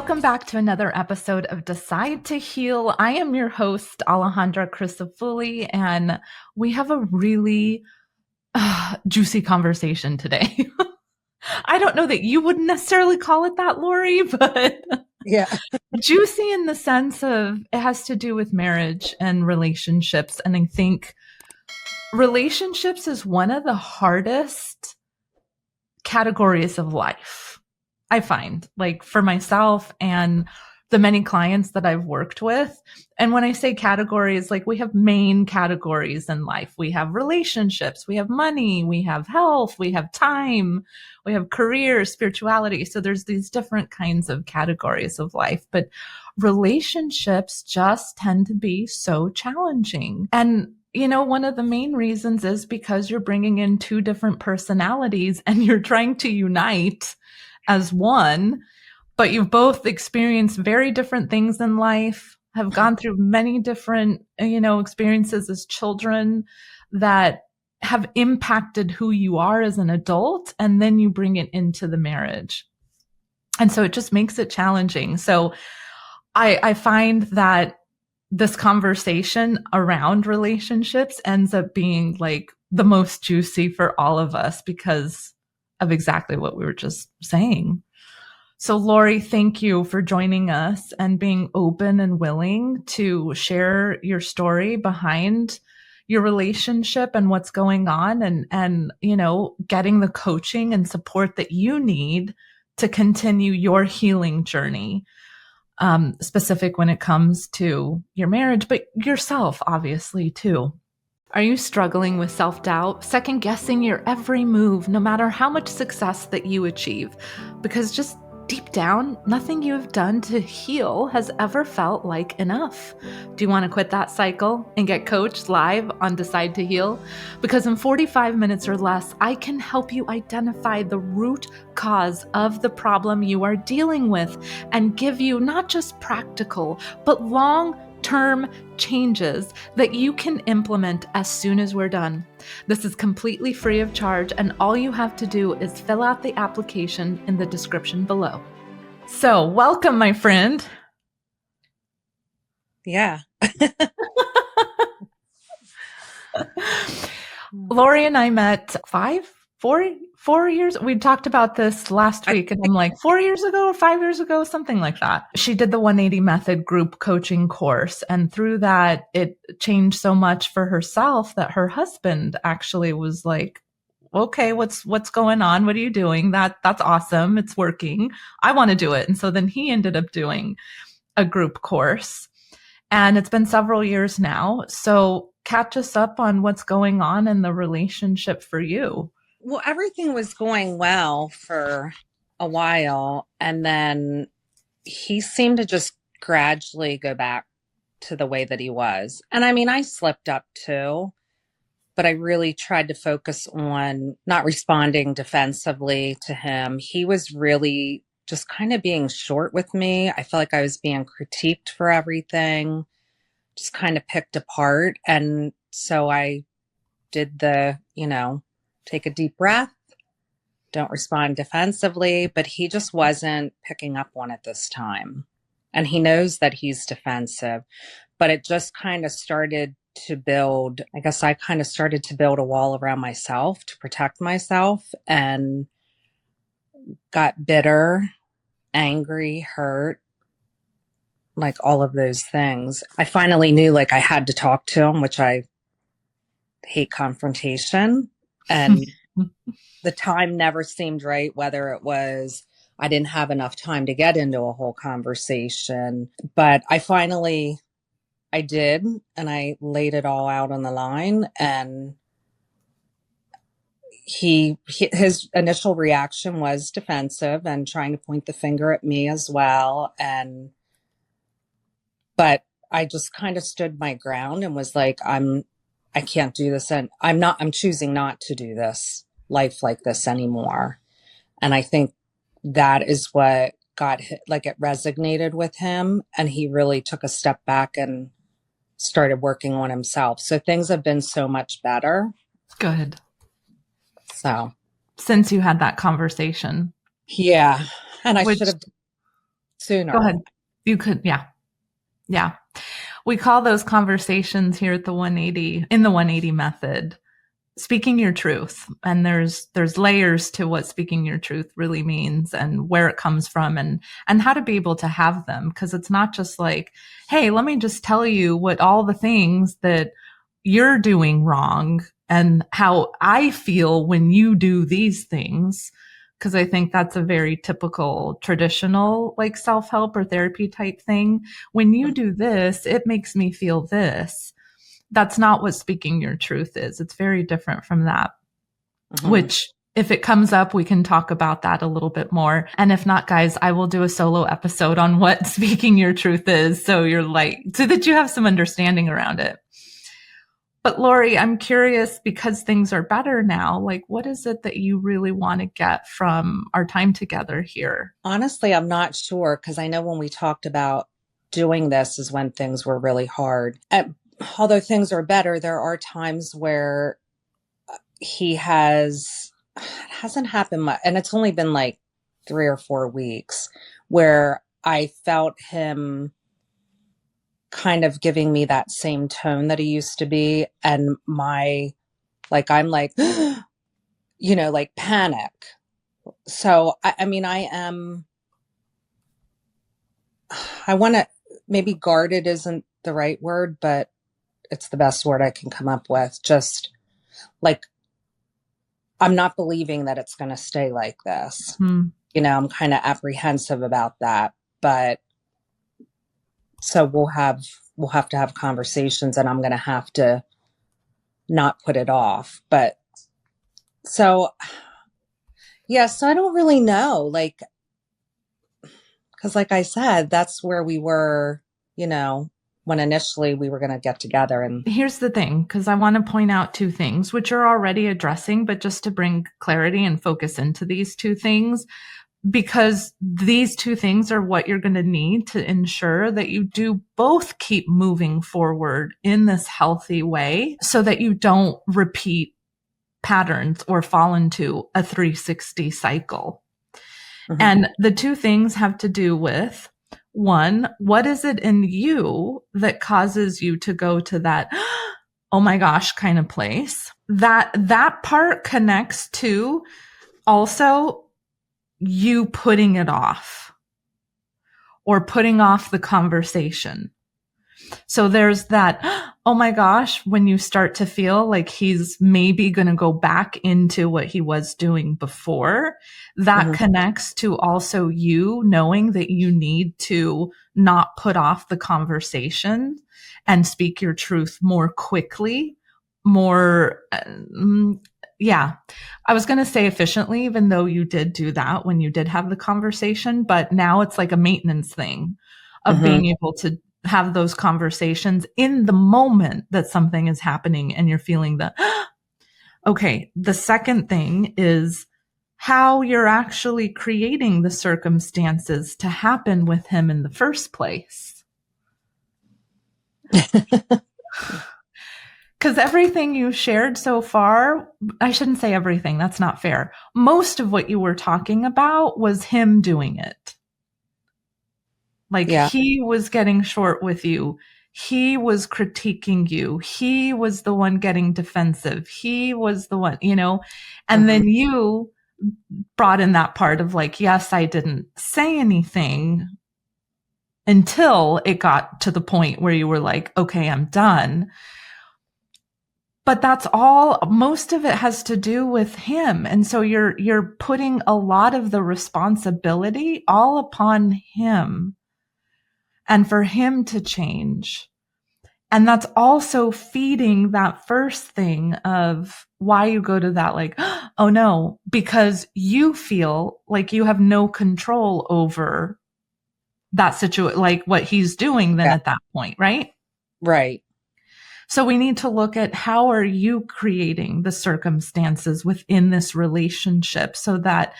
Welcome back to another episode of Decide to Heal. I am your host, Alejandra Crisafulli, and we have a really juicy conversation today. I don't know that you wouldn't necessarily call it that, Lori, but yeah, juicy in the sense of it has to do with marriage and relationships. And I think relationships is one of the hardest categories of life. I find, like, for myself and the many clients that I've worked with. And when I say categories, like, we have main categories in life. We have relationships, we have money, we have health, we have time, we have career, spirituality. So there's these different kinds of categories of life, but relationships just tend to be so challenging. And one of the main reasons is because you're bringing in two different personalities and you're trying to unite as one, but you've both experienced very different things in life, have gone through many different, experiences as children that have impacted who you are as an adult, and then you bring it into the marriage. And so it just makes it challenging. So I find that this conversation around relationships ends up being like the most juicy for all of us because of exactly what we were just saying. So Lori, thank you for joining us and being open and willing to share your story behind your relationship and what's going on, and getting the coaching and support that you need to continue your healing journey. Specific when it comes to your marriage, but yourself, obviously, too. Are you struggling with self-doubt, second guessing your every move, no matter how much success that you achieve? Because just deep down, nothing you have done to heal has ever felt like enough. Do you want to quit that cycle and get coached live on Decide to Heal? Because in 45 minutes or less, I can help you identify the root cause of the problem you are dealing with and give you not just practical, but long-term changes that you can implement as soon as we're done. This is completely free of charge, and all you have to do is fill out the application in the description below. So, welcome, my friend. Yeah. Lori and I met 4 years. We talked about this last week, and I'm like, 4 years ago or 5 years ago, something like that. She did the 180 Method group coaching course. And through that, it changed so much for herself that her husband actually was like, okay, what's going on? What are you doing? That's awesome. It's working. I want to do it. And so then he ended up doing a group course. And it's been several years now. So catch us up on what's going on in the relationship for you. Well, everything was going well for a while. And then he seemed to just gradually go back to the way that he was. And I mean, I slipped up too, but I really tried to focus on not responding defensively to him. He was really just kind of being short with me. I felt like I was being critiqued for everything, just kind of picked apart. And so I did take a deep breath, don't respond defensively, but he just wasn't picking up on it this time. And he knows that he's defensive, but it just kind of started to build. I guess I kind of started to build a wall around myself to protect myself, and got bitter, angry, hurt, like all of those things. I finally knew like I had to talk to him, which I hate confrontation. And the time never seemed right, whether it was I didn't have enough time to get into a whole conversation. But I did, and I laid it all out on the line. And his initial reaction was defensive and trying to point the finger at me as well. But I just kind of stood my ground and was like, I can't do this. And I'm choosing not to do this life like this anymore. And I think that is what got hit, like it resonated with him. And he really took a step back and started working on himself. So things have been so much better. Good. So since you had that conversation. Yeah. And I should have Go sooner. ahead. You could, yeah. Yeah. We call those conversations here at the 180 in the 180 method speaking your truth. And there's layers to what speaking your truth really means and where it comes from and how to be able to have them. Because it's not just like, hey, let me just tell you what all the things that you're doing wrong and how I feel when you do these things. Because I think that's a very typical traditional like self-help or therapy type thing. When you do this, it makes me feel this. That's not what speaking your truth is. It's very different from that, Mm-hmm. which if it comes up, we can talk about that a little bit more. And if not, guys, I will do a solo episode on what speaking your truth is. So you're like, so that you have some understanding around it. But Lori, I'm curious because things are better now. Like, what is it that you really want to get from our time together here? Honestly, I'm not sure because I know when we talked about doing this is when things were really hard. And although things are better, there are times where he has, it hasn't happened much, and it's only been like 3 or 4 weeks where I felt him kind of giving me that same tone that he used to be. And I'm like, like panic. So, I mean, I want to, maybe guarded isn't the right word, but it's the best word I can come up with. Just like, I'm not believing that it's going to stay like this. I'm kind of apprehensive about that, but so we'll have to have conversations and I'm going to have to not put it off. But so, yeah, so I don't really know, like, because like I said, that's where we were, when initially we were going to get together. And here's the thing, because I want to point out two things, which you're already addressing, but just to bring clarity and focus into these two things, because these two things are what you're going to need to ensure that you do both keep moving forward in this healthy way so that you don't repeat patterns or fall into a 360 cycle. Mm-hmm. And the two things have to do with, one, what is it in you that causes you to go to that, oh my gosh, kind of place? That part connects to also you putting it off or putting off the conversation. So there's that, oh my gosh, when you start to feel like he's maybe going to go back into what he was doing before, that mm-hmm. connects to also you knowing that you need to not put off the conversation and speak your truth more quickly, more, yeah. I was going to say efficiently, even though you did do that when you did have the conversation, but now it's like a maintenance thing of mm-hmm. being able to have those conversations in the moment that something is happening and you're feeling the, okay, the second thing is how you're actually creating the circumstances to happen with him in the first place. Because everything you shared so far, I shouldn't say everything, that's not fair. Most of what you were talking about was him doing it. Like he was getting short with you. He was critiquing you. He was the one getting defensive. He was the one, and mm-hmm. then you brought in that part of like, yes, I didn't say anything until it got to the point where you were like, okay, I'm done. But that's all, most of it has to do with him. And so you're putting a lot of the responsibility all upon him. And for him to change. And that's also feeding that first thing of why you go to that, like, oh no, because you feel like you have no control over that situation, like what he's doing then at that point, right? Right. So we need to look at how are you creating the circumstances within this relationship so that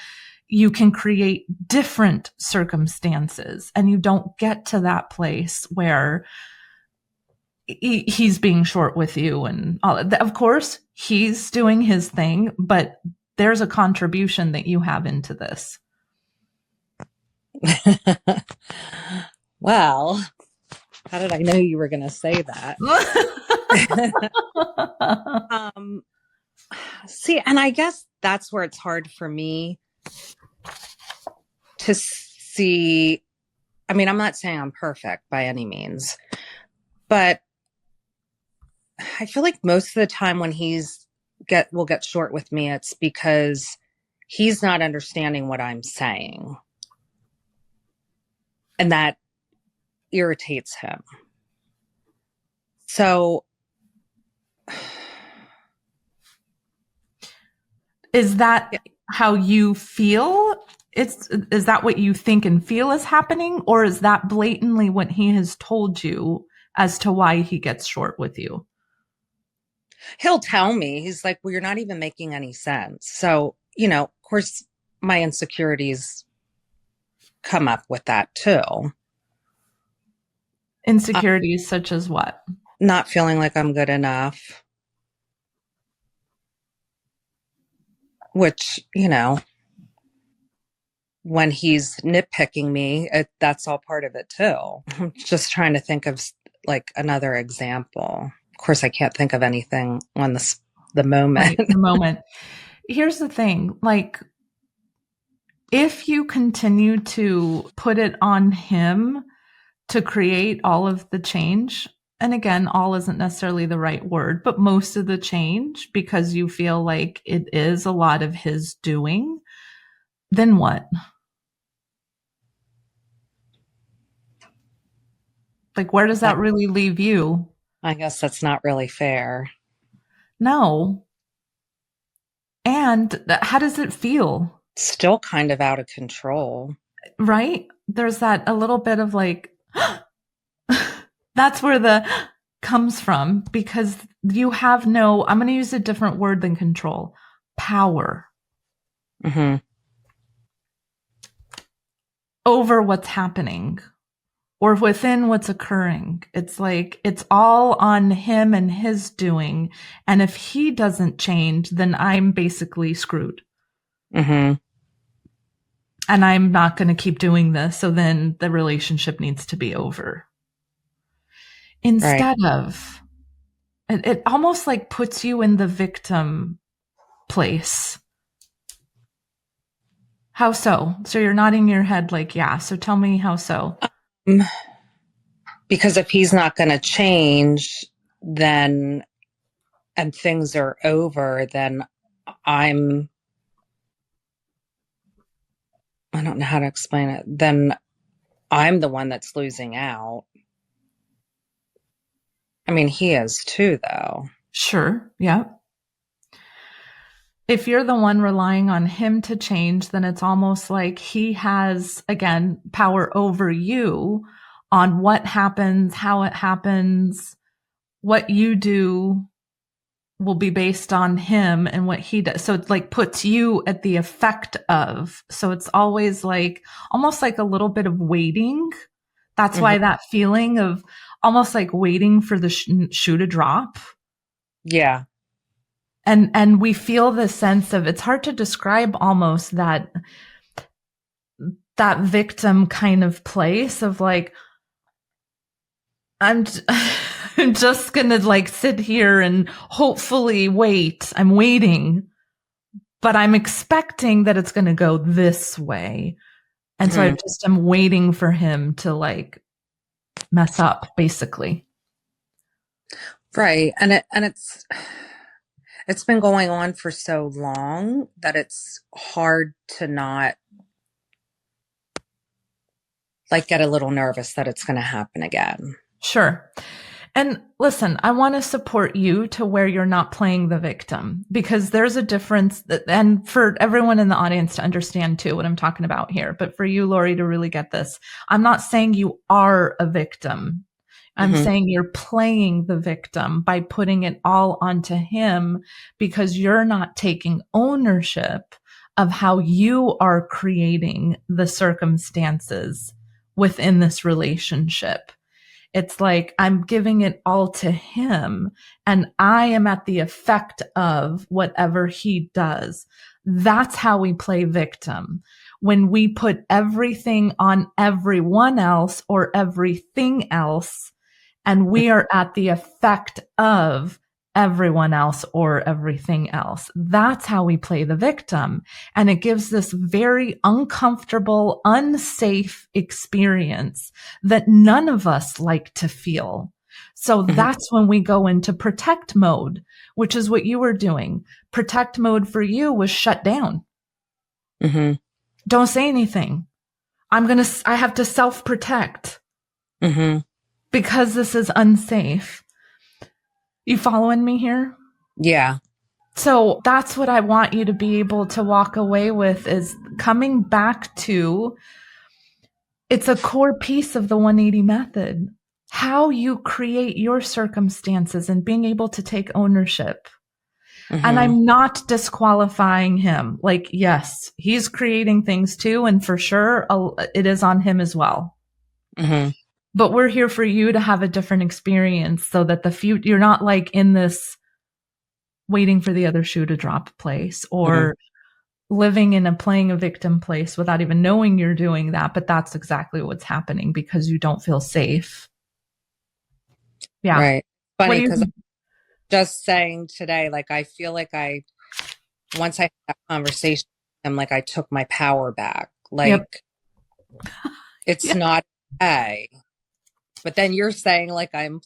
you can create different circumstances and you don't get to that place where he's being short with you and all. Of course, he's doing his thing, but there's a contribution that you have into this. Well, how did I know you were going to say that? um, See, and I guess that's where it's hard for me to see. I mean, I'm not saying I'm perfect by any means, but I feel like most of the time when will get short with me, it's because he's not understanding what I'm saying. And that irritates him. So is that how you feel? Is that what you think and feel is happening? Or is that blatantly what he has told you as to why he gets short with you? he'll tell me, he's like, well, you're not even making any sense. So, of course, my insecurities come up with that too. Insecurities such as what? Not feeling like I'm good enough. Which, when he's nitpicking me, that's all part of it too. I'm just trying to think of like another example. Of course, I can't think of anything on the moment. Right, the moment. Here's the thing, like, if you continue to put it on him to create all of the change, and again, all isn't necessarily the right word, but most of the change, because you feel like it is a lot of his doing, then what? Like, where does that really leave you? I guess that's not really fair. No. And how does it feel? Still kind of out of control. Right? There's that a little bit of like, that's where the comes from, because you have no, I'm going to use a different word than control, power over what's happening or within what's occurring. It's like, it's all on him and his doing. And if he doesn't change, then I'm basically screwed. And I'm not going to keep doing this. So then the relationship needs to be over. Instead of, it almost like puts you in the victim place. How so? So you're nodding your head like, yeah. So tell me how so. Because if he's not going to change, then, and things are over, then I don't know how to explain it. Then I'm the one that's losing out. I mean, he is too, though. Sure. Yeah. If you're the one relying on him to change, then it's almost like he has, again, power over you on what happens, how it happens, what you do will be based on him and what he does. So it like puts you at the effect of. So it's always like, almost like a little bit of waiting. That's why that feeling of almost like waiting for the shoe to drop. Yeah. And we feel the sense of, it's hard to describe almost that victim kind of place of like, I'm just going to like sit here and hopefully wait. I'm waiting, but I'm expecting that it's going to go this way. And so I just am waiting for him to like mess up, basically. Right. And it's been going on for so long that it's hard to not like get a little nervous that it's going to happen again. Sure. And listen, I want to support you to where you're not playing the victim, because there's a difference, and for everyone in the audience to understand too what I'm talking about here. But for you, Lori, to really get this, I'm not saying you are a victim. I'm saying you're playing the victim by putting it all onto him, because you're not taking ownership of how you are creating the circumstances within this relationship. It's like I'm giving it all to him and I am at the effect of whatever he does. That's how we play victim. When we put everything on everyone else or everything else, and we are at the effect of everyone else or everything else. That's how we play the victim. And it gives this very uncomfortable, unsafe experience that none of us like to feel. So that's when we go into protect mode, which is what you were doing. Protect mode for you was shut down. Mm-hmm. Don't say anything. I have to self protect because this is unsafe. You following me here? Yeah. So that's what I want you to be able to walk away with, is coming back to, it's a core piece of the 180 method, how you create your circumstances and being able to take ownership. And I'm not disqualifying him. Like, yes, he's creating things too. And for sure, it is on him as well. But we're here for you to have a different experience so that you're not like in this waiting for the other shoe to drop place, or living in playing a victim place without even knowing you're doing that. But that's exactly what's happening because you don't feel safe. Yeah. Right. Funny, because I'm just saying today, like, I feel like once I had that conversation with him, like, I took my power back. Like, it's not okay. But then you're saying, like, I'm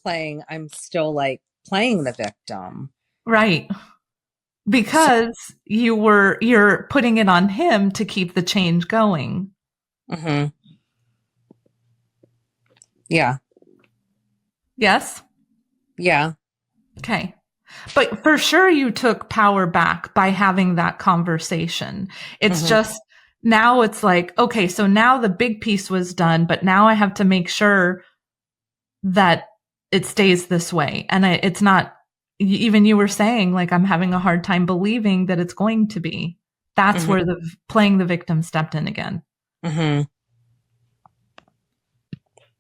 still like playing the victim. Right. Because you're putting it on him to keep the change going. Yeah. Yes? Yeah. Okay. But for sure you took power back by having that conversation. It's just now it's like, okay, so now the big piece was done, but now I have to make sure that it stays this way. And it's not, even you were saying, like, I'm having a hard time believing that it's going to be. That's where the playing the victim stepped in again.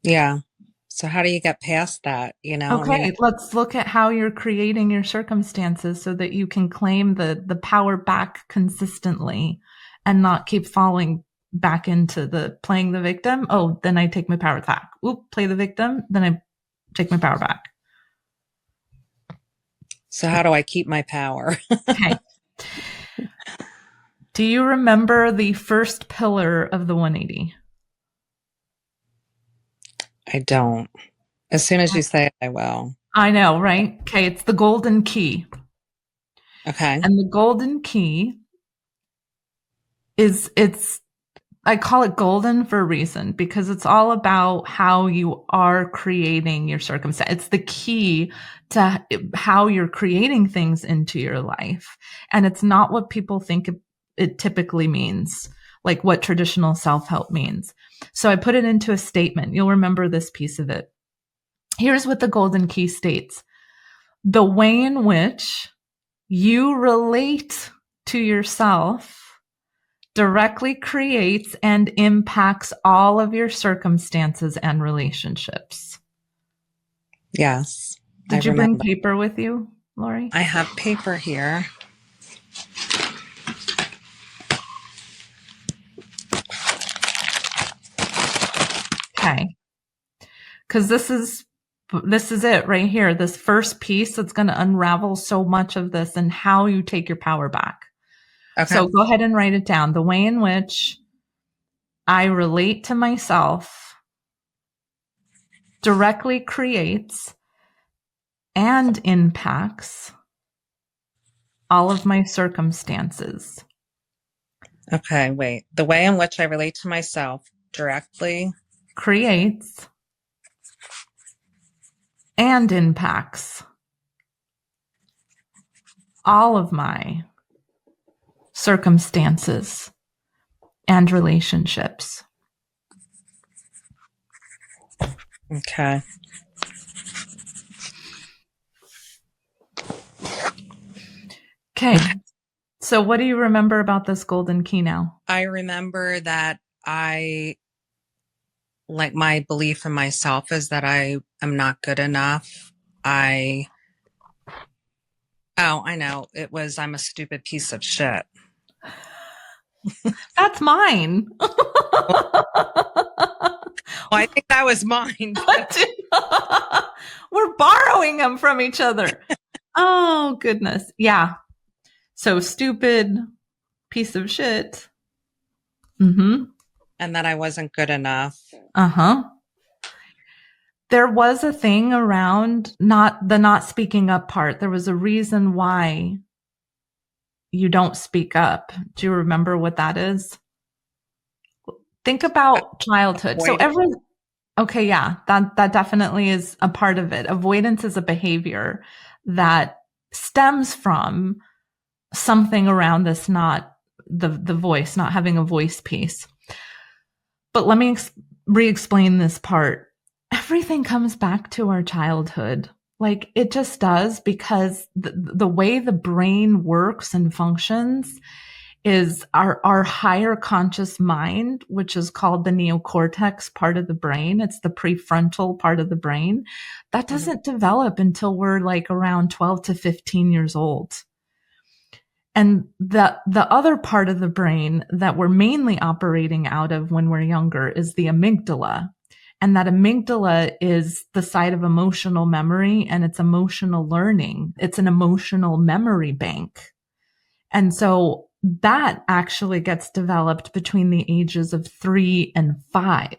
Yeah. So how do you get past that? Okay, let's look at how you're creating your circumstances so that you can claim the power back consistently and not keep falling back into the playing the victim. Oh, then I take my power back. Oop, play the victim. Then I take my power back. So how do I keep my power? Okay. Do you remember the first pillar of the 180? I don't. As soon as you say it, I will. I know, right? Okay, it's the golden key. Okay. And the golden key I call it golden for a reason, because it's all about how you are creating your circumstance. It's the key to how you're creating things into your life. And it's not what people think it typically means, like what traditional self-help means. So I put it into a statement. You'll remember this piece of it. Here's what the golden key states. The way in which you relate to yourself directly creates and impacts all of your circumstances and relationships. Yes. Did you bring paper with you, Lori? I have paper here. Okay. Because this is it right here. This first piece that's going to unravel so much of this and how you take your power back. Okay. So go ahead and write it down. The way in which I relate to myself directly creates and impacts all of my circumstances. Okay, wait. The way in which I relate to myself directly creates and impacts all of my circumstances and relationships. Okay. Okay. So what do you remember about this golden key now? I remember that I Like my belief in myself is that I am not good enough. I, oh, I know. It was, I'm a stupid piece of shit. That's mine. Well, I think that was mine. We're borrowing them from each other. Oh, goodness. Yeah. So stupid piece of shit. Mm-hmm. And that I wasn't good enough. Uh-huh. There was a thing around not speaking up part. There was a reason why you don't speak up. Do you remember what that is? Think about childhood. So Avoiding. okay, yeah, that definitely is a part of it. Avoidance is a behavior that stems from something around this, not the voice, not having a voice piece. But let me re-explain this part. Everything comes back to our childhood. Like it just does, because the way the brain works and functions is our higher conscious mind, which is called the neocortex part of the brain. It's the prefrontal part of the brain that Mhm. doesn't develop until we're like around 12 to 15 years old. And the other part of the brain that we're mainly operating out of when we're younger is the amygdala. And that amygdala is the site of emotional memory and it's emotional learning. It's an emotional memory bank. And so that actually gets developed between the ages of 3 and 5.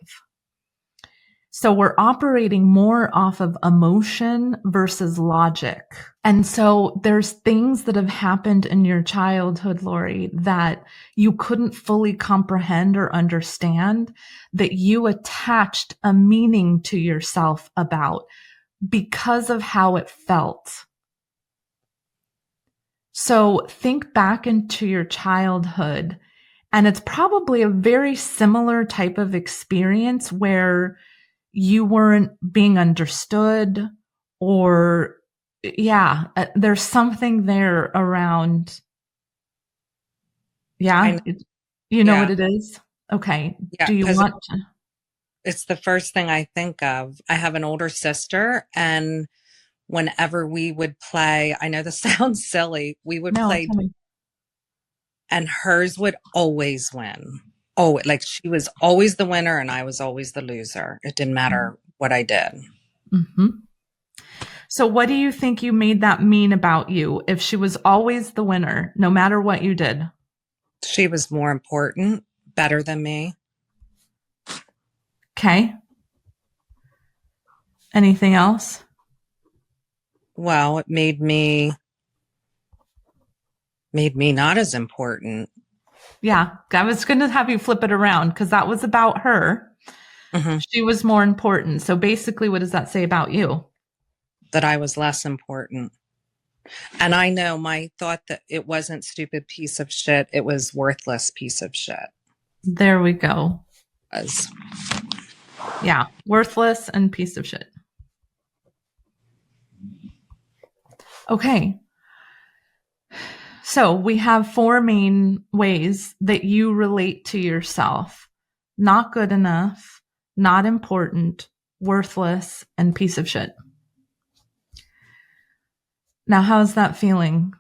So we're operating more off of emotion versus logic. And so there's things that have happened in your childhood, Lori, that you couldn't fully comprehend or understand, that you attached a meaning to yourself about because of how it felt. So think back into your childhood, and it's probably a very similar type of experience where you weren't being understood, or yeah, there's something there around. I Yeah, know. you know what Yeah. it is? Okay. Yeah. Do you Because want to? it's the first thing I think of. I have an older sister, and whenever we would play, I know this sounds silly, we would No, play, tell me. and hers would always win. Oh, like she was always the winner, and I was always the loser. It didn't matter what I did. Mm-hmm. So what do you think you made that mean about you if she was always the winner, no matter what you did? She was more important, better than me. Okay. Anything else? Well, it made me not as important. Yeah, I was going to have you flip it around because that was about her. Hmm. She was more important. So basically, what does that say about you? That I was less important. And I know my thought that it wasn't stupid piece of shit, it was worthless piece of shit. There we go. Was Yeah, worthless and piece of shit. Okay. So we have four main ways that you relate to yourself: not good enough, not important, worthless, and piece of shit. Now, how's that feeling?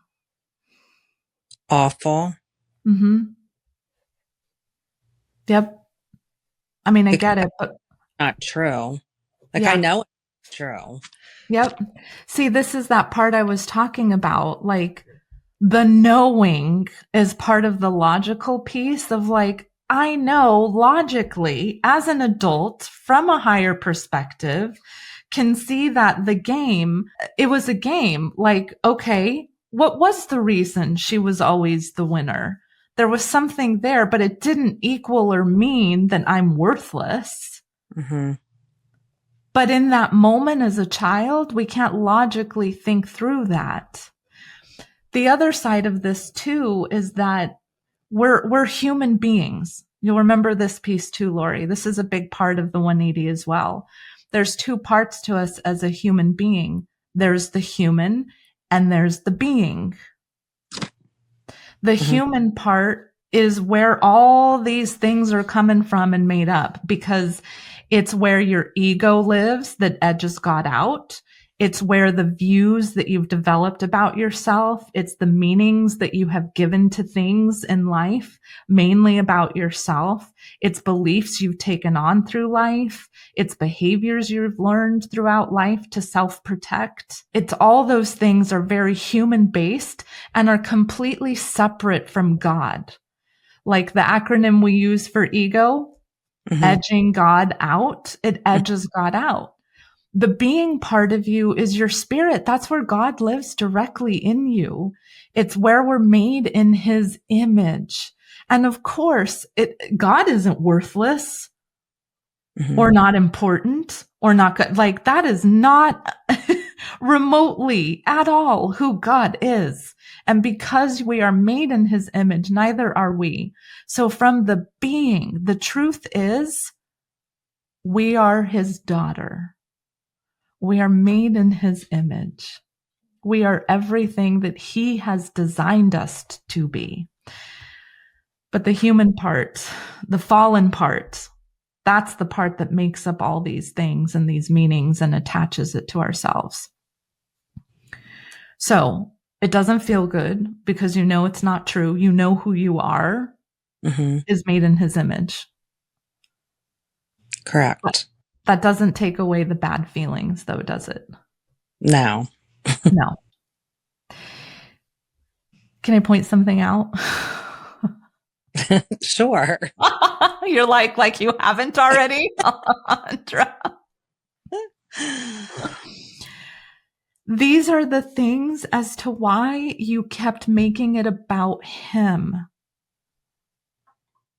awful. Mm-hmm. Yep. I mean, I Because get it, that's but not true. Like I yeah. know it's true. Yep. See, this is that part I was talking about. Like, the knowing is part of the logical piece of like, I know logically as an adult from a higher perspective can see that it was a game. Like, okay, what was the reason she was always the winner? There was something there, but it didn't equal or mean that I'm worthless. Hmm. But in that moment as a child, we can't logically think through that. The other side of this too is that we're human beings. You'll remember this piece too, Lori. This is a big part of the 180 as well. There's two parts to us as a human being. There's the human and there's the being. The Hmm. human part is where all these things are coming from and made up, because It's where your ego lives that edges God out. It's where the views that you've developed about yourself, it's the meanings that you have given to things in life, mainly about yourself. It's beliefs you've taken on through life. It's behaviors you've learned throughout life to self-protect. It's all those things are very human-based and are completely separate from God. Like the acronym we use for ego, edging God out, it edges God out. The being part of you is your spirit. That's where God lives directly in you. It's where we're made in his image. And of course, God isn't worthless or not important or not good. Like that is not remotely at all who God is. And because we are made in his image, neither are we. So from the being, the truth is we are his daughter. We are made in his image. We are everything that he has designed us to be. But the human part, the fallen part, that's the part that makes up all these things and these meanings and attaches it to ourselves. So it doesn't feel good because you know it's not true. You know who you are is made in his image. Correct. But that doesn't take away the bad feelings, though, does it? No. No. Can I point something out? Sure. You're like you haven't already? These are the things as to why you kept making it about him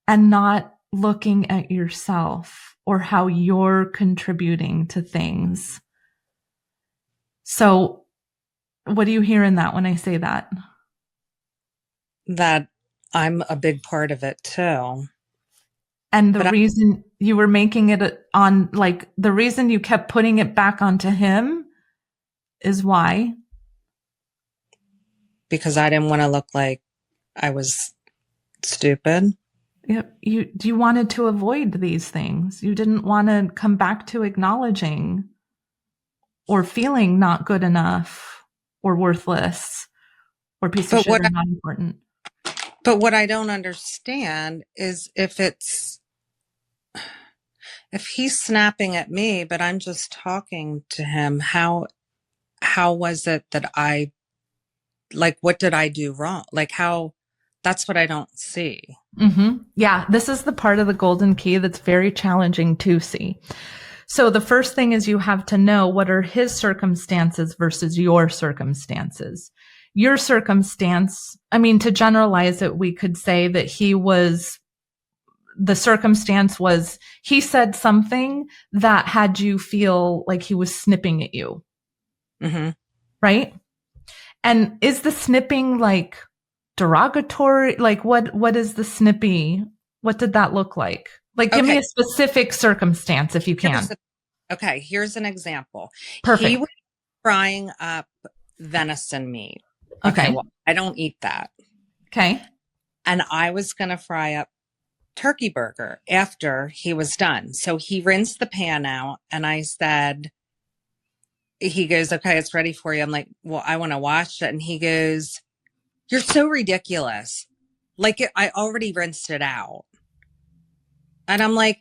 and not looking at yourself or how you're contributing to things. So what do you hear in that when I say that? That I'm a big part of it too. And the reason you were making it on, like, the reason you kept putting it back onto him is why? Because I didn't want to look like I was stupid. You wanted to avoid these things. You didn't want to come back to acknowledging or feeling not good enough or worthless or piece of shit or not important. But what I don't understand is if he's snapping at me, but I'm just talking to him, how was it that what did I do wrong? Like that's what I don't see. Yeah, this is the part of the golden key that's very challenging to see. So the first thing is you have to know what are his circumstances versus your circumstances. Your circumstance, I mean, to generalize it, we could say that the circumstance was he said something that had you feel like he was snipping at you. Right? And is the snipping like derogatory? Like what is the snippy? What did that look like? Like, give me a specific circumstance if you can. Here's an example. Perfect. He was frying up venison meat. Okay. Well, I don't eat that. Okay. And I was going to fry up turkey burger after he was done. So he rinsed the pan out and I said, he goes, okay, it's ready for you. I'm like, well, I want to wash it. And he goes, you're so ridiculous. I already rinsed it out. And I'm like,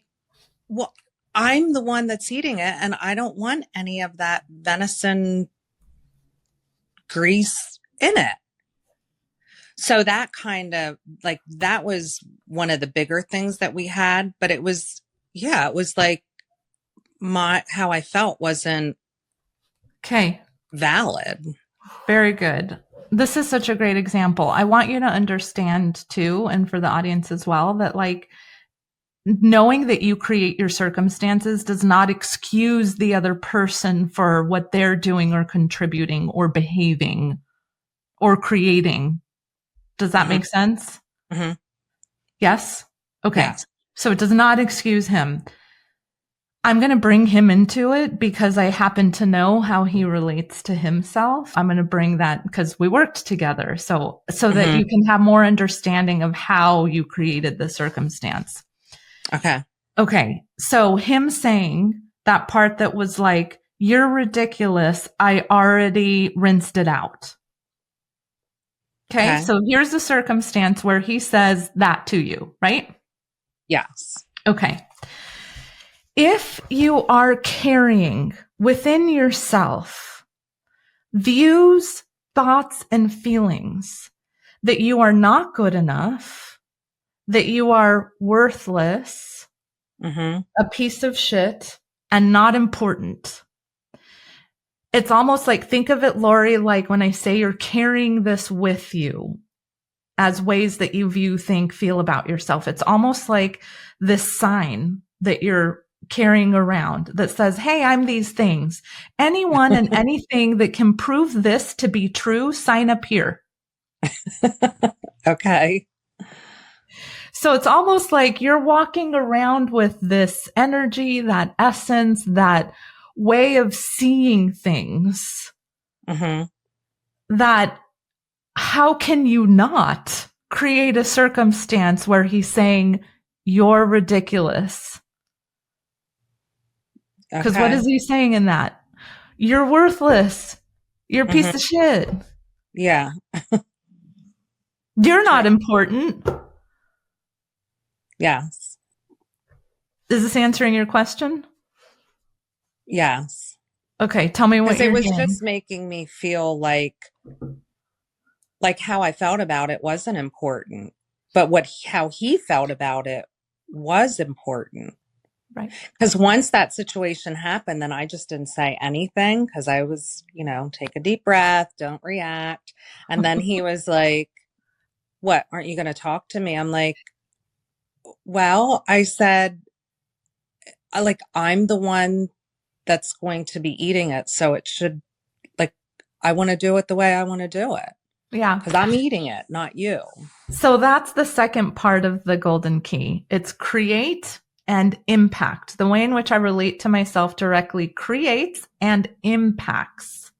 well, I'm the one that's eating it and I don't want any of that venison grease in it. So that kind of that was one of the bigger things that we had, but it was like how I felt wasn't valid. Very good. This is such a great example. I want you to understand too, and for the audience as well, that knowing that you create your circumstances does not excuse the other person for what they're doing or contributing or behaving or creating. Does that make sense? Yes? Okay. Yes. So it does not excuse him. I'm going to bring him into it because I happen to know how he relates to himself. I'm going to bring that because we worked together. So that you can have more understanding of how you created the circumstance. Okay. Okay. So him saying that part that was like, you're ridiculous. I already rinsed it out. Okay. So here's the circumstance where he says that to you, right? Yes. Okay. If you are carrying within yourself views, thoughts, and feelings that you are not good enough, that you are worthless, a piece of shit, and not important. It's almost like, think of it, Lori, like when I say you're carrying this with you as ways that you view, think, feel about yourself. It's almost like this sign that you're carrying around that says, hey, I'm these things. Anyone and anything that can prove this to be true, sign up here. Okay. So it's almost like you're walking around with this energy, that essence, that way of seeing things that how can you not create a circumstance where he's saying you're ridiculous? Because what is he saying in that? You're worthless. You're a piece of shit. Yeah. You're not important. Yes. Is this answering your question? Yes. Okay, tell me what you're it was getting. just making me feel like how I felt about it wasn't important, but how he felt about it was important. Right. Because once that situation happened, then I just didn't say anything because I was, take a deep breath, don't react. And then he was like, what, aren't you going to talk to me? I'm like, well, I said, I'm the one that's going to be eating it. So it should, I want to do it the way I want to do it. Yeah. Because I'm eating it, not you. So that's the second part of the golden key. It's create and impact. The way in which I relate to myself directly creates and impacts.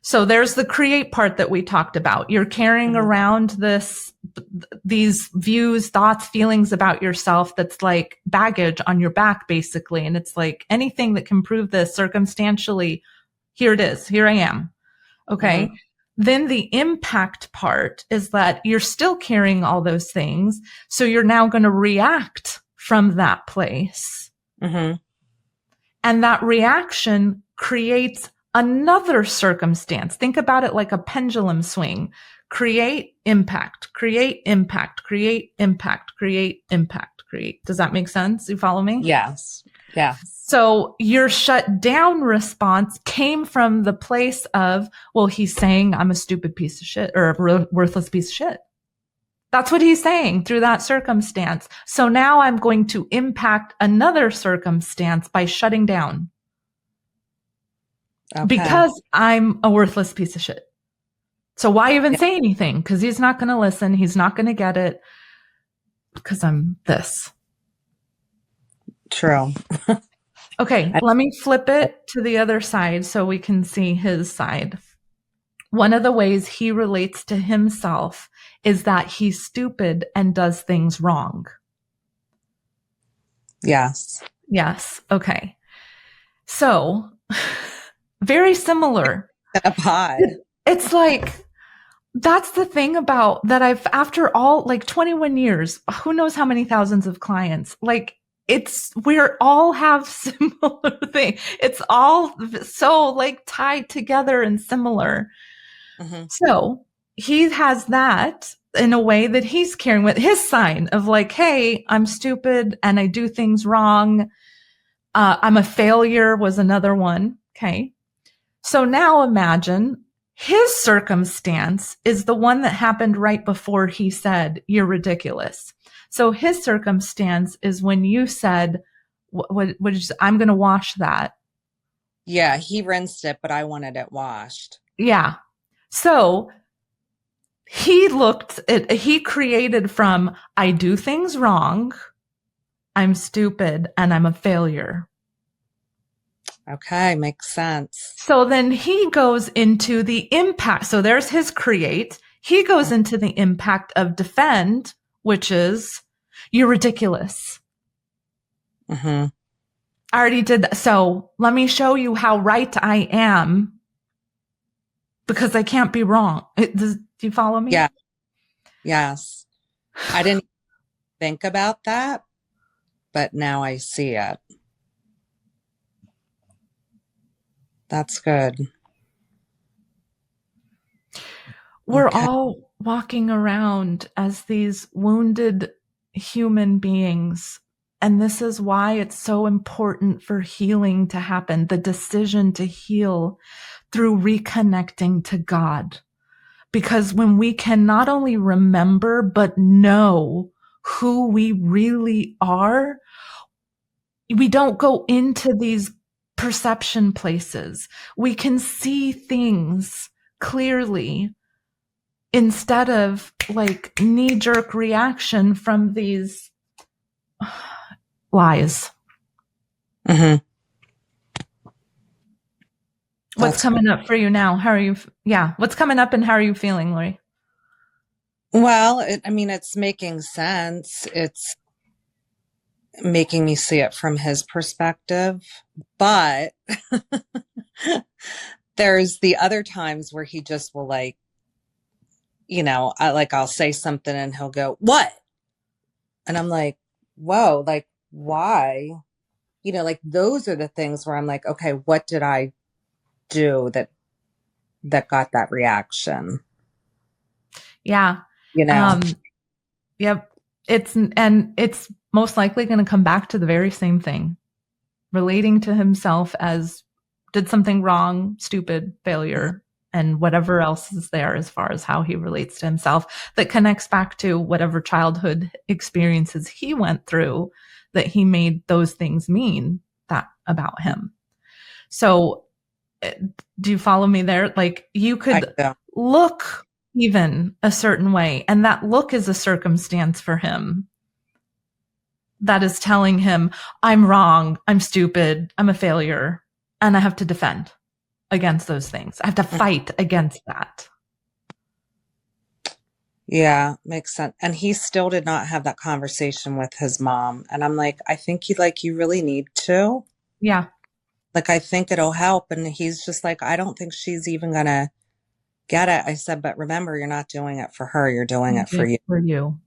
So there's the create part that we talked about. You're carrying around these views, thoughts, feelings about yourself that's like baggage on your back, basically. And it's like anything that can prove this circumstantially, here it is. Here I am. Okay. Then the impact part is that you're still carrying all those things. So you're now going to react from that place. And that reaction creates another circumstance. Think about it like a pendulum swing. Create, impact, create, impact, create, impact, create, impact, create. Does that make sense? You follow me? Yes. Yeah. So your shut down response came from the place of, well, he's saying I'm a stupid piece of shit or a worthless piece of shit. That's what he's saying through that circumstance. So now I'm going to impact another circumstance by shutting down. Okay. Because I'm a worthless piece of shit. So why even say anything? Because he's not going to listen. He's not going to get it because I'm this. True. Okay, let me flip it to the other side so we can see his side. One of the ways he relates to himself is that he's stupid and does things wrong. Yes. Yes. Okay. So, very similar. A pod. It's like, that's the thing about that after all, 21 years, who knows how many thousands of clients, we're all have similar things. It's all so tied together and similar. So he has that in a way that he's carrying with his sign of hey, I'm stupid and I do things wrong. I'm a failure was another one. Okay. So now imagine his circumstance is the one that happened right before he said, you're ridiculous. So his circumstance is when you said, I'm going to wash that. Yeah, he rinsed it, but I wanted it washed. Yeah. So he created from, I do things wrong, I'm stupid, and I'm a failure. Okay, makes sense. So then he goes into the impact. So there's his create. He goes into the impact of defend, which is, you're ridiculous. Mm-hmm. I already did that. So let me show you how right I am because I can't be wrong. Do you follow me? Yeah. Yes. I didn't think about that, but now I see it. That's good. We're Okay. all walking around as these wounded human beings. And this is why it's so important for healing to happen, the decision to heal through reconnecting to God. Because when we can not only remember, but know who we really are, we don't go into these perception places. We can see things clearly instead of like knee jerk reaction from these lies. Mm-hmm. What's That's coming up for you now? How are you? Yeah. What's coming up and how are you feeling, Lori? well, I mean, it's making sense. It's making me see it from his perspective, but there's the other times where he just will like, I'll say something and he'll go, "What?" And I'm like, "Whoa, like why?" Like those are the things where I'm like, "Okay, what did I do that got that reaction?" Yeah. You know. Um, yep. It's most likely going to come back to the very same thing, relating to himself as did something wrong, stupid, failure, and whatever else is there as far as how he relates to himself that connects back to whatever childhood experiences he went through that he made those things mean that about him. So, do you follow me there? Like you I could do. look even a certain way, and that look is a circumstance for him that is telling him, I'm wrong, I'm stupid, I'm a failure, and I have to defend against those things. I have to fight against that. Yeah, makes sense. And he still did not have that conversation with his mom. And I'm like, I think you really need to. Yeah. Like, I think it'll help. And he's just like, I don't think she's even gonna get it. I said, but remember, you're not doing it for her, you're doing it for you. For you.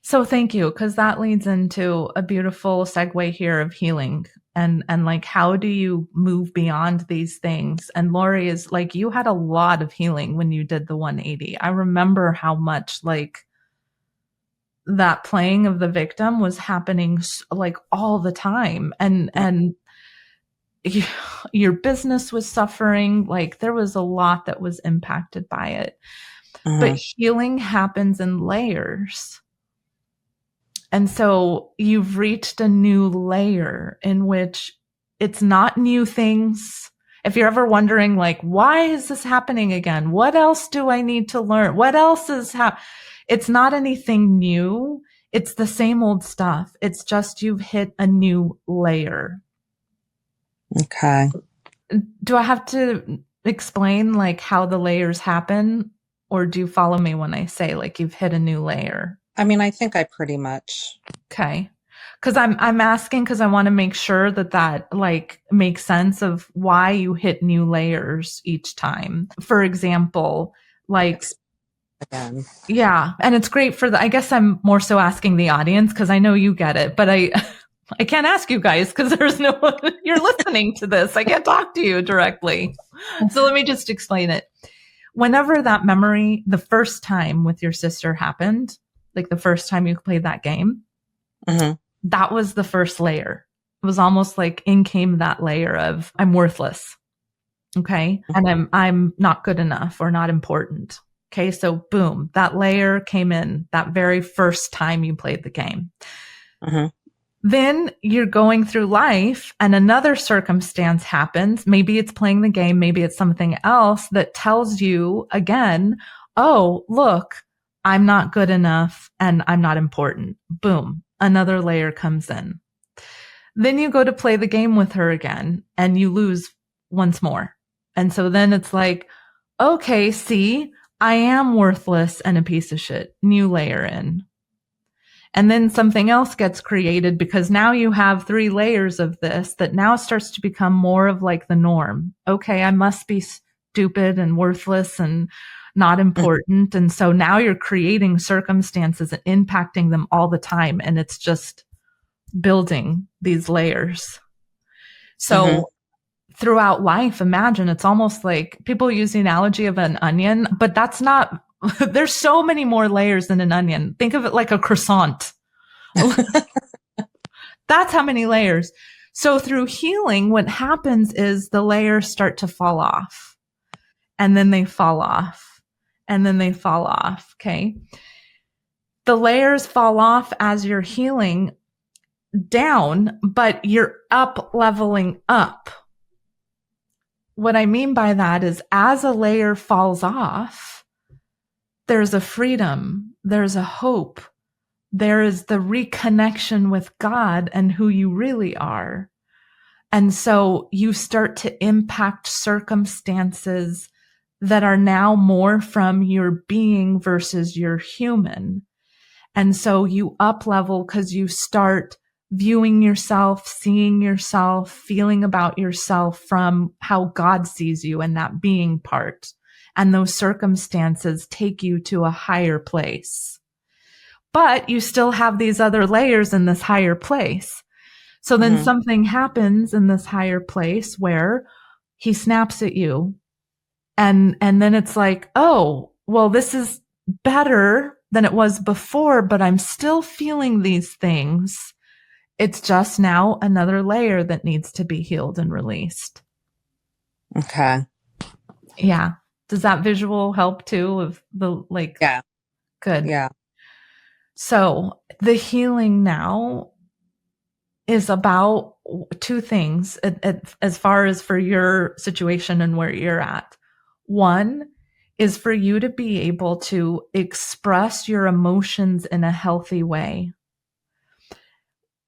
So thank you, because that leads into a beautiful segue here of healing and like how do you move beyond these things? And Lori is like, you had a lot of healing when you did the 180. I remember how much like that playing of the victim was happening like all the time, and your business was suffering. Like there was a lot that was impacted by it, but Mm-hmm. healing happens in layers. And so you've reached a new layer in which it's not new things. If you're ever wondering, like, why is this happening again? What else do I need to learn? What else is it's not anything new. It's the same old stuff. It's just you've hit a new layer. Okay. Do I have to explain like how the layers happen? Or do you follow me when I say like you've hit a new layer? I mean, I think I pretty much. Okay. Cause I'm asking cause I want to make sure that like makes sense of why you hit new layers each time. For example, like, Again. yeah. And it's great I guess I'm more so asking the audience cause I know you get it, but I can't ask you guys cause there's no one, you're listening to this. I can't talk to you directly. So let me just explain it. Whenever that memory, the first time with your sister happened, like the first time you played that game, Mm-hmm. that was the first layer. It was almost like in came that layer of I'm worthless. Okay. And I'm not good enough or not important. Okay. So boom, that layer came in that very first time you played the game. Mm-hmm. Then you're going through life and another circumstance happens. Maybe it's playing the game. Maybe it's something else that tells you again, oh, look, I'm not good enough and I'm not important. Boom. Another layer comes in. Then you go to play the game with her again and you lose once more. And so then it's like, okay, see, I am worthless and a piece of shit. New layer in. And then something else gets created because now you have 3 layers of this that now starts to become more of like the norm. Okay, I must be stupid and worthless and not important. And so now you're creating circumstances and impacting them all the time. And it's just building these layers. Mm-hmm. So throughout life, imagine it's almost like people use the analogy of an onion, but that's not, there's so many more layers than an onion. Think of it like a croissant. That's how many layers. So through healing, what happens is the layers start to fall off, and then they fall off, and then they fall off. Okay. The layers fall off as you're healing down, but you're up leveling up. What I mean by that is as a layer falls off, there's a freedom, there's a hope, there is the reconnection with God and who you really are. And so you start to impact circumstances that are now more from your being versus your human. And so you up level because you start viewing yourself, seeing yourself, feeling about yourself from how God sees you and that being part. And those circumstances take you to a higher place. But you still have these other layers in this higher place. So then something happens in this higher place where he snaps at you. And then it's like, oh, well, this is better than it was before, but I'm still feeling these things. It's just now another layer that needs to be healed and released. Okay. Yeah. Does that visual help too of the like? Yeah. Good. Yeah. So the healing now is about 2 things as far as for your situation and where you're at. One is for you to be able to express your emotions in a healthy way.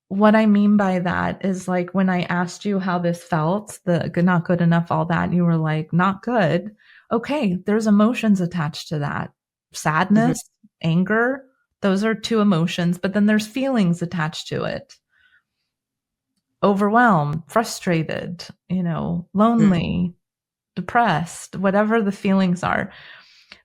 What I mean by that is like when I asked you how this felt, the not good enough, all that, and you were like, not good. Okay, there's emotions attached to that. Sadness, anger, those are 2 emotions, but then there's feelings attached to it. Overwhelmed, frustrated, lonely, depressed, whatever the feelings are.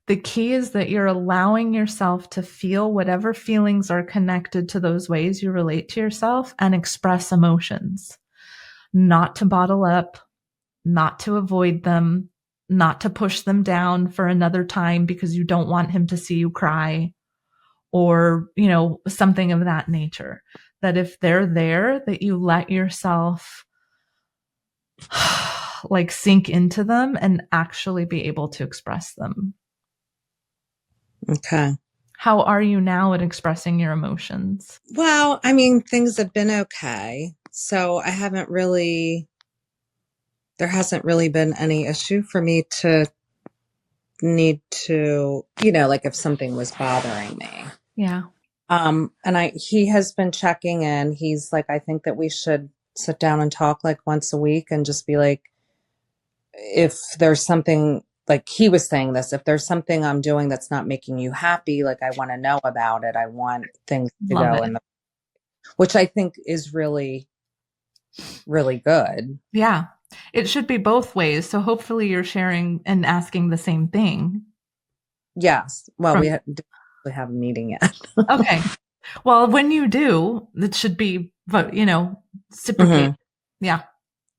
The key is that you're allowing yourself to feel whatever feelings are connected to those ways you relate to yourself and express emotions, not to bottle up, not to avoid them, not to push them down for another time because you don't want him to see you cry or, something of that nature. That if they're there, that you let yourself like sink into them and actually be able to express them. Okay. How are you now at expressing your emotions? Well, I mean, things have been okay. So there hasn't really been any issue for me to need to, like if something was bothering me. Yeah. And he has been checking in. He's like, I think that we should sit down and talk like once a week and just be like, if there's something, like he was saying this, if there's something I'm doing that's not making you happy, like I want to know about it. I want things to Love go it. which I think is really, really good. Yeah. It should be both ways. So hopefully you're sharing and asking the same thing. Yes. Well, From we didn't really have a meeting yet. Okay. Well, when you do, it should be, reciprocate. hmm Yeah.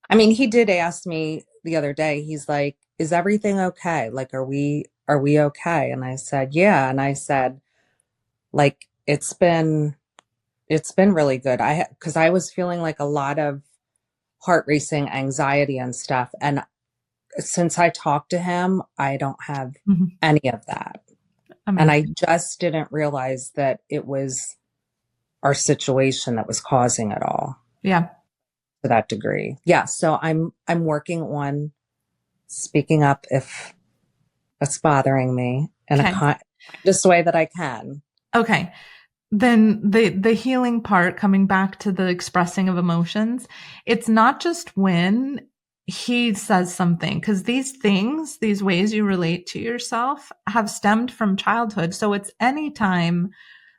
I mean, he did ask me the other day, he's like, is everything okay? Like, are we okay? And I said, yeah. And I said, like, it's been really good. Cause I was feeling like a lot of heart racing, anxiety and stuff. And since I talked to him, I don't have Mhm. any of that. And I Amazing. just didn't realize that it was our situation that was causing it all Yeah. to that degree. Yeah. So I'm working on speaking up if it's bothering me in Okay. just way that I can. Okay. Then the healing part, coming back to the expressing of emotions, it's not just when he says something, because these things, these ways you relate to yourself have stemmed from childhood. So it's any time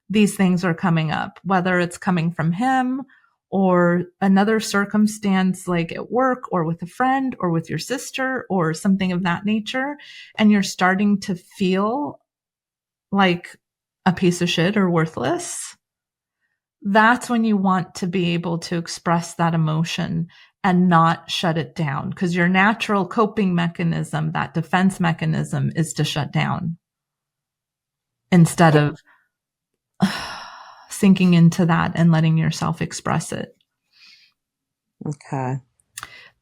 these things are coming up, whether it's coming from him or another circumstance like at work or with a friend or with your sister or something of that nature, and you're starting to feel like a piece of shit or worthless, that's when you want to be able to express that emotion and not shut it down, because your natural coping mechanism, that defense mechanism, is to shut down instead of sinking into that and letting yourself express it. Okay.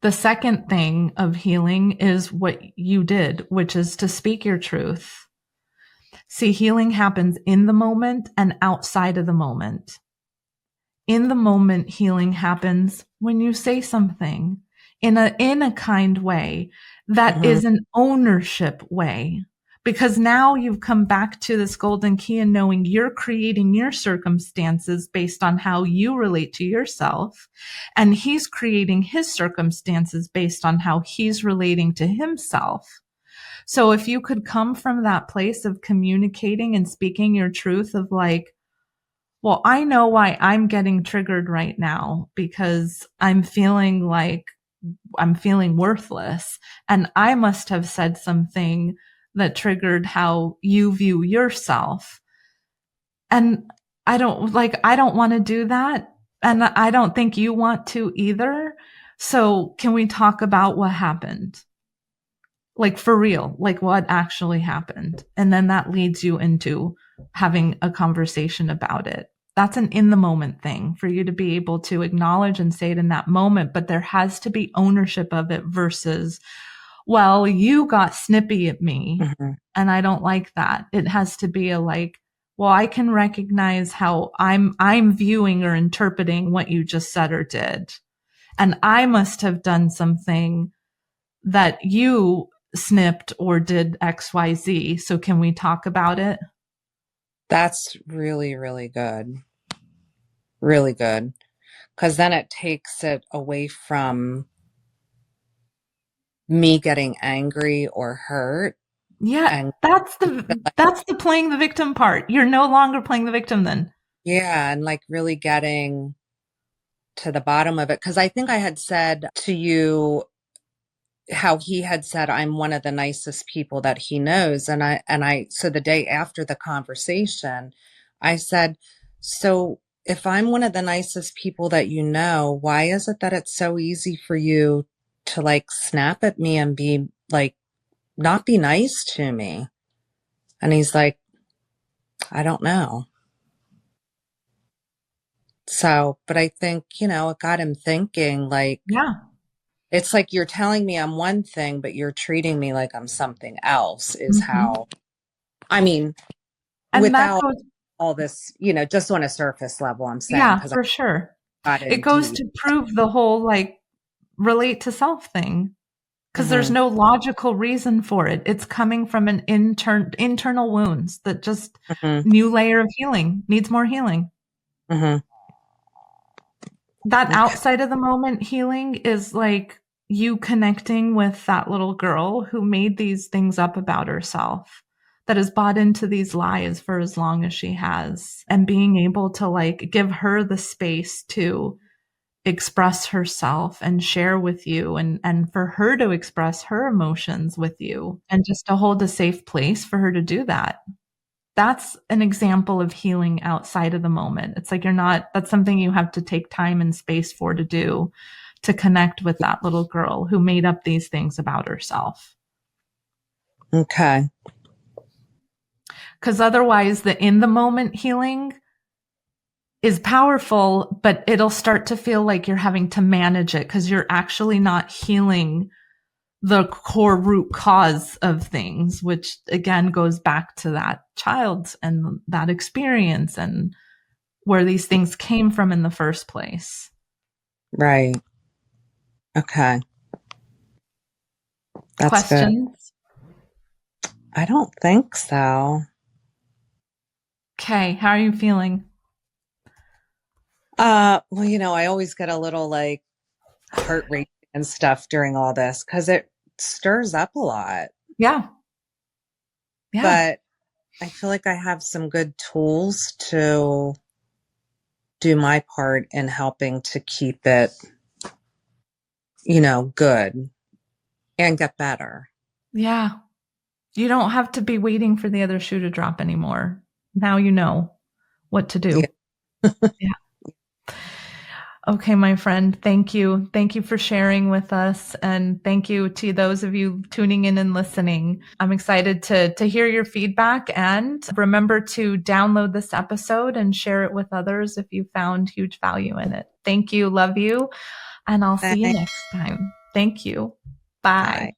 The second thing of healing is what you did, which is to speak your truth. See, healing happens in the moment and outside of the moment. In the moment, healing happens when you say something in a kind way that is an ownership way. Because now you've come back to this golden key and knowing you're creating your circumstances based on how you relate to yourself. And he's creating his circumstances based on how he's relating to himself. So if you could come from that place of communicating and speaking your truth of like, well, I know why I'm getting triggered right now, because I'm feeling worthless, and I must have said something that triggered how you view yourself. And I don't want to do that. And I don't think you want to either. So can we talk about what happened? Like for real, like what actually happened. And then that leads you into having a conversation about it. That's an in the moment thing for you to be able to acknowledge and say it in that moment. But there has to be ownership of it versus, well, you got snippy at me and I don't like that. It has to be a like, well, I can recognize how I'm viewing or interpreting what you just said or did. And I must have done something that you snipped or did XYZ. So can we talk about it? That's really, really good. Really good. Because then it takes it away from me getting angry or hurt. Yeah, And that's the playing the victim part. You're no longer playing the victim then. yeah, and like really getting to the bottom of it. Because I think I had said to you how he had said I'm one of the nicest people that he knows. So the day after the conversation, I said, so if I'm one of the nicest people that you know, why is it that it's so easy for you to like snap at me and be like, not be nice to me? And he's like, I don't know. So, but I think, it got him thinking like, Yeah. it's like you're telling me I'm one thing, but you're treating me like I'm something else, is Mm-hmm. how, I mean, And that without goes, all this, just on a surface level, I'm saying, yeah, because I for sure. got It in goes deep. to prove the whole like relate to self thing, because there's Hmm. no logical reason for it. It's coming from an internal wounds that just Hmm. new layer of healing needs more healing. Hmm. That Okay. outside of the moment healing is like you connecting with that little girl who made these things up about herself, that has bought into these lies for as long as she has, and being able to like give her the space to express herself and share with you, and for her to express her emotions with you, and just to hold a safe place for her to do that. That's an example of healing outside of the moment. It's like that's something you have to take time and space for to do, to connect with that little girl who made up these things about herself. Okay. Because otherwise, the in the moment healing is powerful, but it'll start to feel like you're having to manage it because you're actually not healing the core root cause of things, which again goes back to that child and that experience and where these things came from in the first place. Right. Okay. That's good. Questions? I don't think so. Okay, how are you feeling? Well, I always get a little like heart rate and stuff during all this because it stirs up a lot. Yeah, yeah. But I feel like I have some good tools to do my part in helping to keep it, good and get better. Yeah. You don't have to be waiting for the other shoe to drop anymore. Now you know what to Yeah. do. Yeah. Okay, my friend, thank you. Thank you for sharing with us. And thank you to those of you tuning in and listening. I'm excited to hear your feedback, and remember to download this episode and share it with others if you found huge value in it. Thank you. Love you. And I'll see you Bye. next time. Thank you. Bye. Bye.